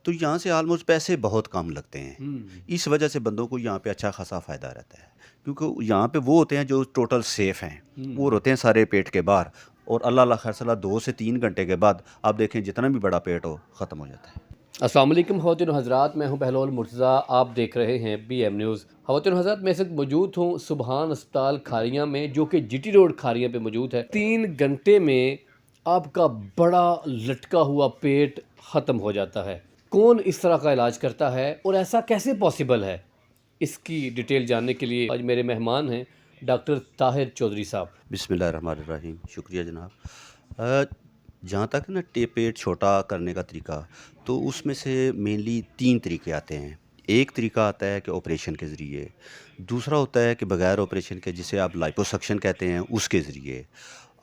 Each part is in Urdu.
تو یہاں سے آلموسٹ پیسے بہت کم لگتے ہیں، اس وجہ سے بندوں کو یہاں پہ اچھا خاصا فائدہ رہتا ہے، کیونکہ یہاں پہ وہ ہوتے ہیں جو ٹوٹل سیف ہیں، وہ ہوتے ہیں سارے پیٹ کے باہر، اور اللہ اللہ خیر صلاح 2 سے 3 گھنٹے کے بعد آپ دیکھیں جتنا بھی بڑا پیٹ ہو ختم ہو جاتا ہے۔ السلام علیکم خواتین و حضرات، میں ہوں بہلول مرتضیٰ، آپ دیکھ رہے ہیں بی ایم نیوز۔ خواتین و حضرات، میں اس وقت موجود ہوں سبحان اسپتال کھاریاں میں، جو کہ جی ٹی روڈ کھاریاں پہ موجود ہے۔ 3 گھنٹے میں آپ کا بڑا لٹکا ہوا پیٹ ختم ہو جاتا ہے۔ کون اس طرح کا علاج کرتا ہے اور ایسا کیسے پاسبل ہے؟ اس کی ڈیٹیل جاننے کے لیے آج میرے مہمان ہیں ڈاکٹر طاہر چودھری صاحب۔ بسم اللہ الرحمن الرحیم، شکریہ جناب۔ جہاں تک نا پیٹ چھوٹا کرنے کا طریقہ، تو اس میں سے مینلی 3 طریقے آتے ہیں۔ ایک طریقہ آتا ہے کہ آپریشن کے ذریعے، دوسرا ہوتا ہے کہ بغیر آپریشن کے جسے آپ لائپوسکشن کہتے ہیں اس کے ذریعے،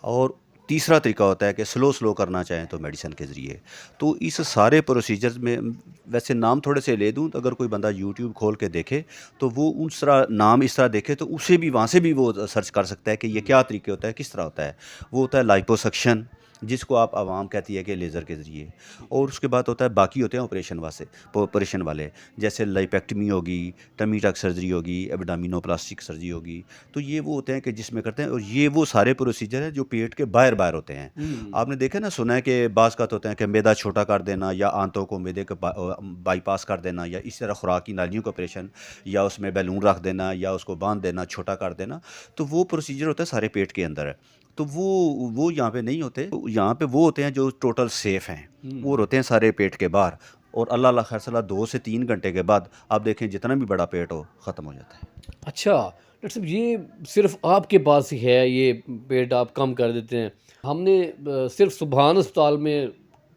اور تیسرا طریقہ ہوتا ہے کہ سلو کرنا چاہیں تو میڈیسن کے ذریعے۔ تو اس سارے پروسیجرز میں ویسے نام تھوڑے سے لے دوں تو اگر کوئی بندہ یوٹیوب کھول کے دیکھے تو وہ اس طرح نام اس طرح دیکھے تو اسے بھی وہاں سے بھی وہ سرچ کر سکتا ہے کہ یہ کیا طریقے ہوتا ہے، کس طرح ہوتا ہے۔ وہ ہوتا ہے لائپوسکشن، جس کو آپ عوام کہتی ہے کہ لیزر کے ذریعے، اور اس کے بعد ہوتا ہے باقی ہوتے ہیں آپریشن والے، جیسے لائپیکٹمی ہوگی، ٹمی ٹک سرجری ہوگی، ایبڈامینو پلاسٹک سرجری ہوگی۔ تو یہ وہ ہوتے ہیں کہ جس میں کرتے ہیں، اور یہ وہ سارے پروسیجر ہیں جو پیٹ کے باہر ہوتے ہیں۔ آپ نے دیکھا نا، سنا ہے کہ بعض کا ہوتے ہیں کہ میدا چھوٹا کر دینا، یا آنتوں کو میدے کے بائی پاس کر دینا، یا اس طرح خوراکی نالیوں کا آپریشن، یا اس میں بیلون رکھ دینا، یا اس کو باندھ دینا، چھوٹا کر دینا۔ تو وہ پروسیجر ہوتا ہے سارے پیٹ کے اندر ہے۔ تو وہ یہاں پہ نہیں ہوتے، یہاں پہ وہ ہوتے ہیں جو ٹوٹل سیف ہیں، وہ ہوتے ہیں سارے پیٹ کے باہر، اور اللہ اللہ خیر صلاح 2 سے 3 گھنٹے کے بعد آپ دیکھیں جتنا بھی بڑا پیٹ ہو ختم ہو جاتا ہے۔ اچھا ڈاکٹر صاحب، یہ صرف آپ کے پاس ہی ہے یہ پیٹ آپ کم کر دیتے ہیں؟ ہم نے صرف سبحان اسپتال میں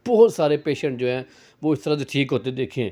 بہت سارے پیشنٹ جو ہیں وہ اس طرح سے ٹھیک ہوتے دیکھیں۔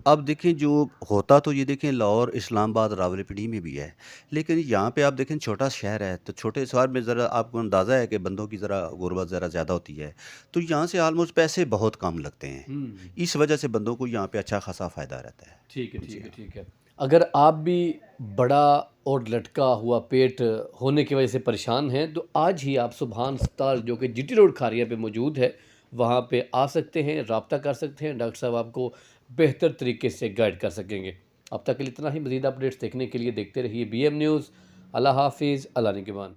اب دیکھیں جو ہوتا تو یہ دیکھیں لاہور، اسلام آباد، راولپنڈی میں بھی ہے، لیکن یہاں پہ آپ دیکھیں چھوٹا شہر ہے، تو چھوٹے شہر میں ذرا آپ کو اندازہ ہے کہ بندوں کی ذرا غربت ذرا زیادہ ہوتی ہے، تو یہاں سے آلموسٹ پیسے بہت کم لگتے ہیں، اس وجہ سے بندوں کو یہاں پہ اچھا خاصا فائدہ رہتا ہے۔ ٹھیک ہے، جی ٹھیک ہے، ہاں۔ ٹھیک ہے۔ اگر آپ بھی بڑا اور لٹکا ہوا پیٹ ہونے کی وجہ سے پریشان ہیں تو آج ہی آپ سبحان اسپتال، جو کہ جی ٹی روڈ کھاریاں پہ موجود ہے، وہاں پہ آ سکتے ہیں، رابطہ کر سکتے ہیں۔ ڈاکٹر صاحب آپ کو بہتر طریقے سے گائیڈ کر سکیں گے۔ اب تک کے لیے اتنا ہی۔ مزید اپڈیٹس دیکھنے کے لیے دیکھتے رہیے بی ایم نیوز۔ اللہ حافظ، اللہ نگہبان۔